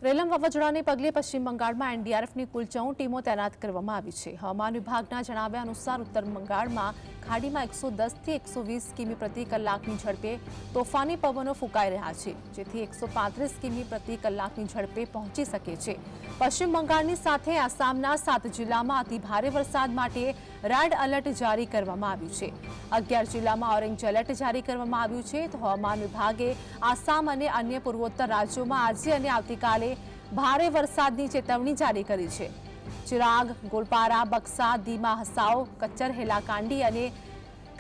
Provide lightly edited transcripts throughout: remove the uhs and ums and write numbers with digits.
રેલમ વાવાઝોડાને પગલે પશ્ચિમ બંગાળમાં એનડીઆરએફની કુલ 14 ટીમો તૈનાત કરવામાં આવી છે। હવામાન વિભાગના જણાવ્યા અનુસાર ઉત્તર બંગાળમાં ખાડીમાં 110થી 120 કિમી પ્રતિ કલાકની ઝડપે તોફાની પવનો ફૂંકાઈ રહ્યા છે, જેથી 135 કિમી પ્રતિ કલાકની ઝડપે પહોંચી શકે છે। પશ્ચિમ બંગાળની સાથે આસામના 7 જિલ્લામાં અતિ ભારે વરસાદ માટે રેડ એલર્ટ જારી કરવામાં આવ્યું છે। 11 જિલ્લામાં ઓરેન્જ એલર્ટ જારી કરવામાં આવ્યું છે। તો હવામાન વિભાગે આસામ અને અન્ય પૂર્વોત્તર રાજ્યોમાં આજે અને આવતીકાલે ભારે વરસાદની ચેતવણી જારી કરી છે। ચિરાગ, ગોલપારા, બક્સા, દીમા હસાઓ, કચ્ચર, હેલાકાંડી અને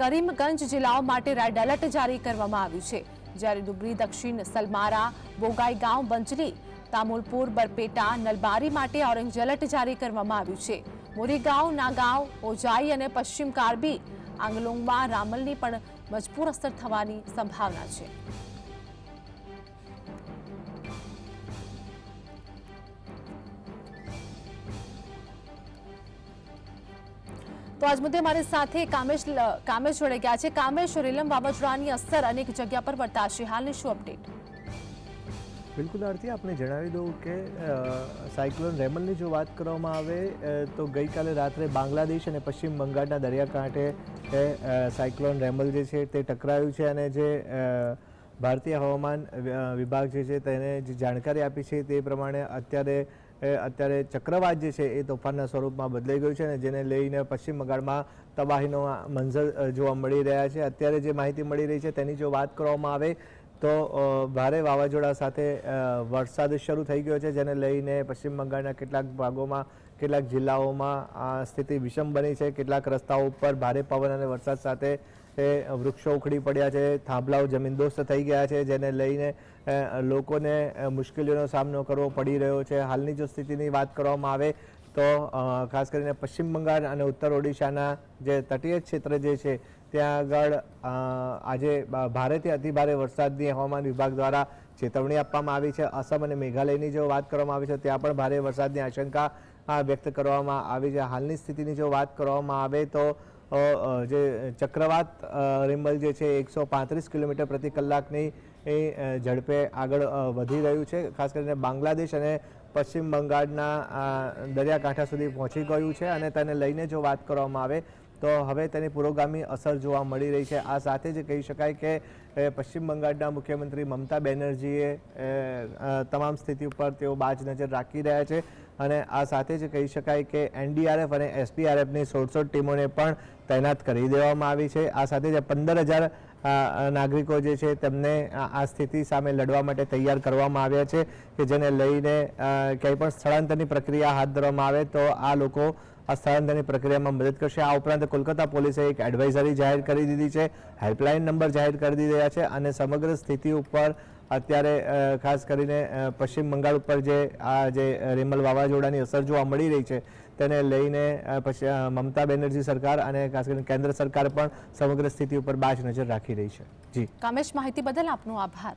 કરીમગંજ જિલ્લાઓ માટે રેડ એલર્ટ જારી કરવામાં આવ્યું છે, જ્યારે ડુબરી, દક્ષિણ સલમારા, બોગાઈગાંવ, બંજરી, તામુલપુર, બરપેટા, નલબારી માટે ઓરેન્જ એલર્ટ જારી કરવામાં આવ્યું છે। મોરીગાંવ, નાગાંવ, ઓજાઈ અને પશ્ચિમ કાર્બી આંગલોંગમાં રામલની પણ મજબૂર અસર થવાની સંભાવના છે। તો આજ મુદ્દે મારી સાથે કામેશ જોડાઈ ગયા છે। કામેશ, રેલમ વાવાઝોડાની અસર અનેક જગ્યા પર વર્તાશે, હાલની શું અપડેટ? બિલકુલ આરતી, આપને જણાવી દઉં કે સાયક્લોન રેમલની જો વાત કરવામાં આવે તો ગઈકાલે રાત્રે બાંગ્લાદેશ અને પશ્ચિમ બંગાળના દરિયાકાંઠે સાયક્લોન રેમલ જે છે તે ટકરાયું છે, અને જે ભારતીય હવામાન વિભાગ જે છે તેને જે જાણકારી આપી છે તે પ્રમાણે અત્યારે ચક્રવાત જે છે એ તોફાનના સ્વરૂપમાં બદલાઈ ગયું છે, અને જેને લઈને પશ્ચિમ બંગાળમાં તબાહીનો મંઝર જોવા મળી રહ્યા છે। અત્યારે જે માહિતી મળી રહી છે તેની જો વાત કરવામાં આવે તો ભારે વાવાઝોડા સાથે વરસાદ શરૂ થઈ ગયો છે, જેને લઈને પશ્ચિમ બંગાળના કેટલાક ભાગોમાં, કેટલાક જિલ્લાઓમાં આ સ્થિતિ વિષમ બની છે। કેટલાક રસ્તાઓ ઉપર ભારે પવન અને વરસાદ સાથે વૃક્ષો ઉખડી પડ્યા છે, થાંભલાઓ જમીનદોસ્ત થઈ ગયા છે, જેને લઈને લોકોને મુશ્કેલીઓનો સામનો કરવો પડી રહ્યો છે। હાલની જો સ્થિતિની વાત કરવામાં આવે તો ખાસ કરીને પશ્ચિમ બંગાળ અને ઉત્તર ઓડિશાના જે તટીય ક્ષેત્ર જે છે ત્યાં આગળ આજે ભારેથી અતિભારે વરસાદની હવામાન વિભાગ દ્વારા ચેતવણી આપવામાં આવી છે। અસમ અને મેઘાલયની જો વાત કરવામાં આવી છે ત્યાં પણ ભારે વરસાદની આશંકા વ્યક્ત કરવામાં આવી છે। હાલની સ્થિતિની જો વાત કરવામાં આવે તો જે ચક્રવાત રેમલ જે છે 135 કિલોમીટર પ્રતિ કલાકની ઝડપે આગળ વધી રહ્યું છે। ખાસ કરીને બાંગ્લાદેશ અને પશ્ચિમ બંગાળના દરિયાકાંઠા સુધી પહોંચી ગયું છે, અને તેને લઈને જો વાત કરવામાં આવે તો હવે તેની પુરોગામી અસર જોવા મળી રહી છે। આ સાથે જ કહી શકાય કે પશ્ચિમ બંગાળના મુખ્યમંત્રી મમતા બેનર્જીએ તમામ સ્થિતિ ઉપર તેઓ બાજ નજર રાખી રહ્યા છે, અને આ સાથે જ કહી શકાય કે એનડીઆરએફ અને એસડીઆરએફની 16 ટીમોને પણ તૈનાત કરી દેવામાં આવી છે। આ સાથે જ 15,000 નાગરિકો જે છે તેમને આ સ્થિતિ સામે લડવા માટે તૈયાર કરવામાં આવ્યા છે, કે જેને લઈને ક્યાંય પણ સ્થળાંતરની પ્રક્રિયા હાથ ધરવામાં આવે તો આ લોકો આ સ્થળાંતરની પ્રક્રિયામાં મદદ કરશે। આ ઉપરાંત કોલકાતા પોલીસે એક એડવાઇઝરી જાહેર કરી દીધી છે, હેલ્પલાઇન નંબર જાહેર કરી દીધા છે, અને સમગ્ર સ્થિતિ ઉપર અત્યારે ખાસ કરીને પશ્ચિમ બંગાળ ઉપર જે રેમલ વાવાઝોડાની અસર જોવા મળી રહી છે તેને લઈને મમતા બેનર્જી સરકાર અને ખાસ કરીને કેન્દ્ર સરકાર પણ સમગ્ર સ્થિતિ ઉપર બાજ નજર રાખી રહી છે। જી કામેશ, માહિતી બદલ આપનો આભાર।